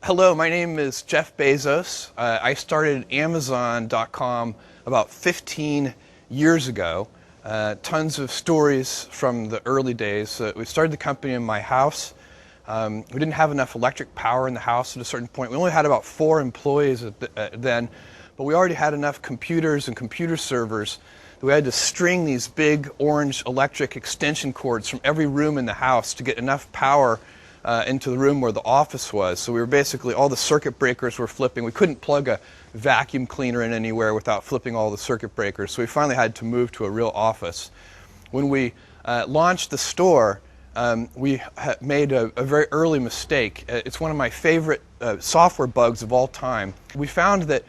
Hello, my name is Jeff Bezos. I started Amazon.com about 15 years ago. Tons of stories from the early days. We started the company in my house. We didn't have enough electric power in the house at a certain point. We only had about 4 employees then, but we already had enough computers and computer servers that we had to string these big orange electric extension cords from every room in the house to get enough power into the room where the office was. So we were basically, all the circuit breakers were flipping. We couldn't plug a vacuum cleaner in anywhere without flipping all the circuit breakers. So we finally had to move to a real office. When we launched the store, we made a very early mistake. It's one of my favorite software bugs of all time. We found that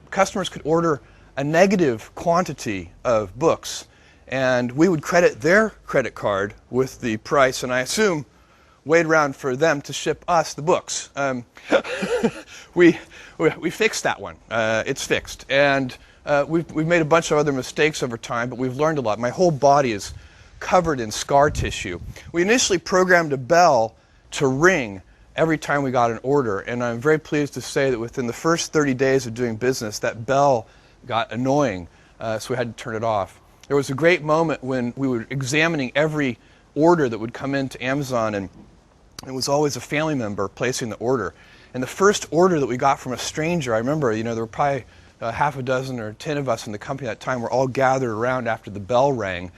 customers could order a negative quantity of books, and we would credit their credit card with the price, and I assume wait around for them to ship us the books. We fixed that one. It's fixed. And we've made a bunch of other mistakes over time, but we've learned a lot. My whole body is covered in scar tissue. We initially programmed a bell to ring every time we got an order, and I'm very pleased to say that within the first 30 days of doing business, that bell got annoying, so we had to turn it off. There was a great moment when we were examining every order that would come into Amazon, and it was always a family member placing the order. And the first order that we got from a stranger, I remember, there were probably half a dozen or 10 of us in the company at that time. We're all gathered around after the bell rang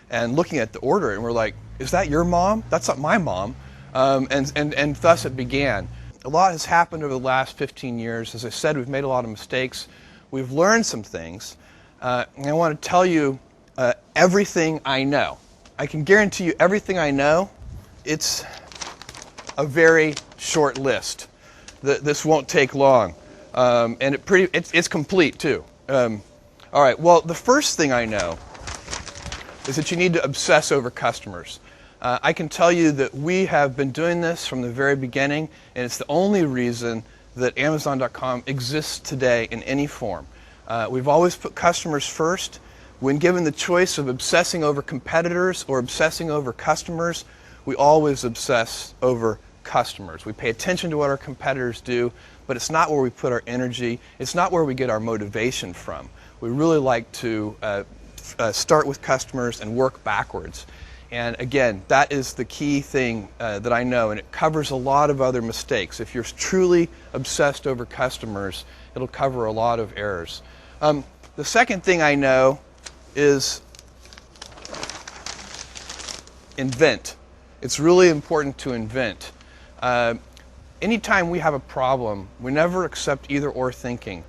and looking at the order, and we're like, is that your mom? That's not my mom. And thus it began. A lot has happened over the last 15 years. As I said, we've made a lot of mistakes. We've learned some things. And I want to tell you everything I know. I can guarantee you everything I know, it's a very short list. This won't take long, and it's complete too. All right. Well, the first thing I know is that you need to obsess over customers. I can tell you that we have been doing this from the very beginning, and it's the only reason that Amazon.com exists today in any form. We've always put customers first. When given the choice of obsessing over competitors or obsessing over customers, we always obsess over customers. We pay attention to what our competitors do, but it's not where we put our energy. It's not where we get our motivation from. We really like to start with customers and work backwards. And again, that is the key thing that I know, and it covers a lot of other mistakes. If you're truly obsessed over customers, it'll cover a lot of errors. The second thing I know is invent. It's really important to invent. Anytime we have a problem, we never accept either or thinking.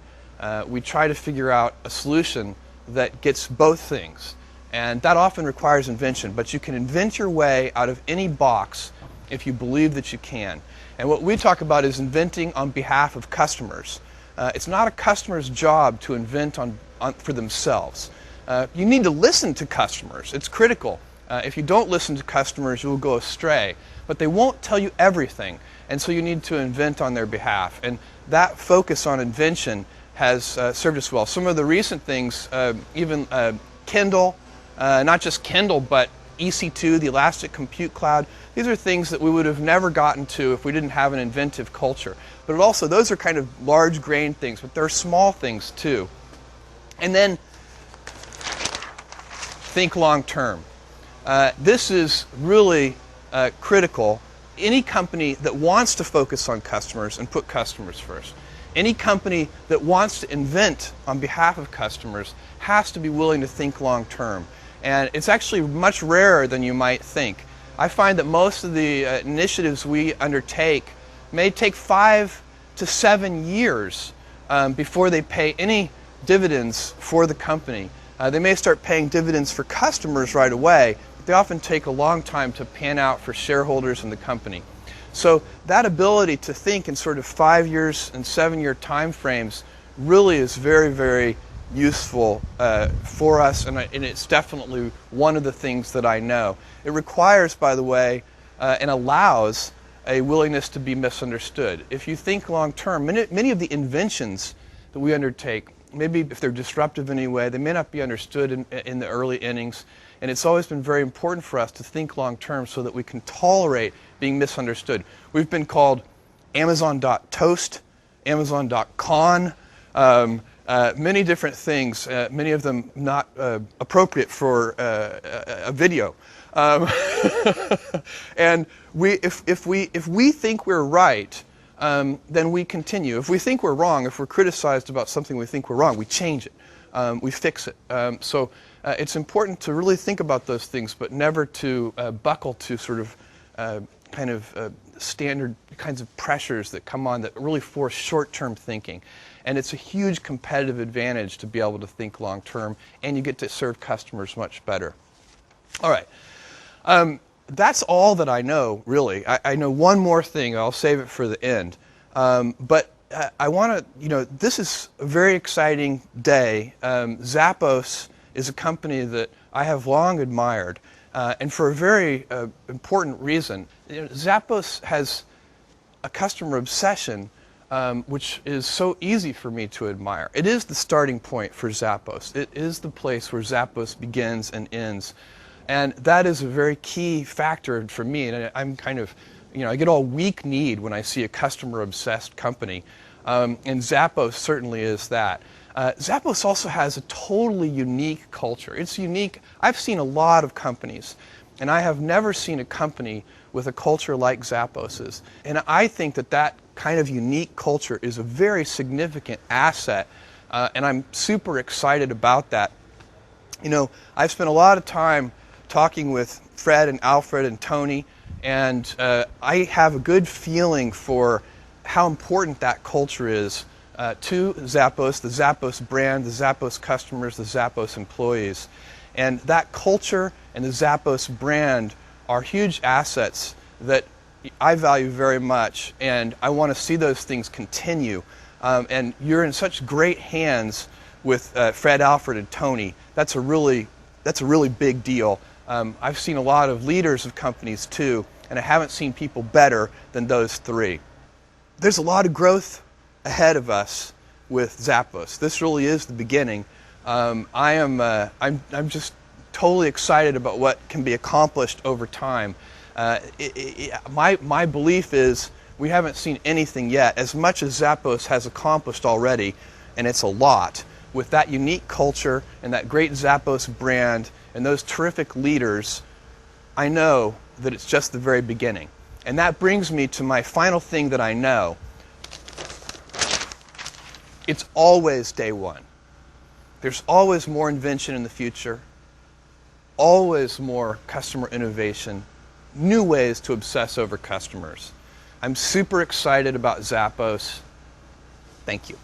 We try to figure out a solution that gets both things. And that often requires invention, but you can invent your way out of any box if you believe that you can. And what we talk about is inventing on behalf of customers. It's not a customer's job to invent for themselves. You need to listen to customers. It's critical. If you don't listen to customers, you will go astray. But they won't tell you everything, and so you need to invent on their behalf. And that focus on invention has served us well. Some of the recent things, even Kindle, not just Kindle, but EC2, the Elastic Compute Cloud, these are things that we would have never gotten to if we didn't have an inventive culture. But also, those are kind of large grain things, but there are small things too. And then, think long term. This is really critical. Any company that wants to focus on customers and put customers first, any company that wants to invent on behalf of customers has to be willing to think long term. And it's actually much rarer than you might think. I find that most of the initiatives we undertake may take 5 to 7 years before they pay any dividends for the company. They may start paying dividends for customers right away, but they often take a long time to pan out for shareholders in the company. So that ability to think in sort of 5 years and 7-year time frames really is very, very useful for us, and it's definitely one of the things that I know. It requires, by the way, and allows a willingness to be misunderstood. If you think long term, many of the inventions that we undertake, maybe if they're disruptive in any way, they may not be understood in the early innings, and it's always been very important for us to think long term so that we can tolerate being misunderstood. We've been called Amazon.toast, Amazon.con, many different things, many of them not appropriate for a video. And if we think we're right, then we continue. If we think we're wrong, if we're criticized about something we think we're wrong, we change it. We fix it. So it's important to really think about those things, but never to buckle to sort of standard kinds of pressures that come on that really force short-term thinking. And it's a huge competitive advantage to be able to think long-term, and you get to serve customers much better. All right. That's all that I know, really. I know one more thing. I'll save it for the end. But I want to, this is a very exciting day. Zappos is a company that I have long admired, and for a very important reason. Zappos has a customer obsession which is so easy for me to admire. It is the starting point for Zappos. It is the place where Zappos begins and ends. And that is a very key factor for me. And I'm kind of, I get all weak-kneed when I see a customer-obsessed company. And Zappos certainly is that. Zappos also has a totally unique culture. It's unique. I've seen a lot of companies, and I have never seen a company with a culture like Zappos's. And I think that that kind of unique culture is a very significant asset, and I'm super excited about that. I've spent a lot of time talking with Fred and Alfred and Tony, and I have a good feeling for how important that culture is to Zappos, the Zappos brand, the Zappos customers, the Zappos employees. And that culture and the Zappos brand are huge assets that I value very much, and I want to see those things continue. And you're in such great hands with Fred, Alfred, and Tony. That's a really big deal. I've seen a lot of leaders of companies too, and I haven't seen people better than those three. There's a lot of growth ahead of us with Zappos. This really is the beginning. I'm just totally excited about what can be accomplished over time. My belief is we haven't seen anything yet, as much as Zappos has accomplished already, and it's a lot. With that unique culture and that great Zappos brand and those terrific leaders, I know that it's just the very beginning. And that brings me to my final thing that I know. It's always day one. There's always more invention in the future, always more customer innovation, new ways to obsess over customers. I'm super excited about Zappos. Thank you.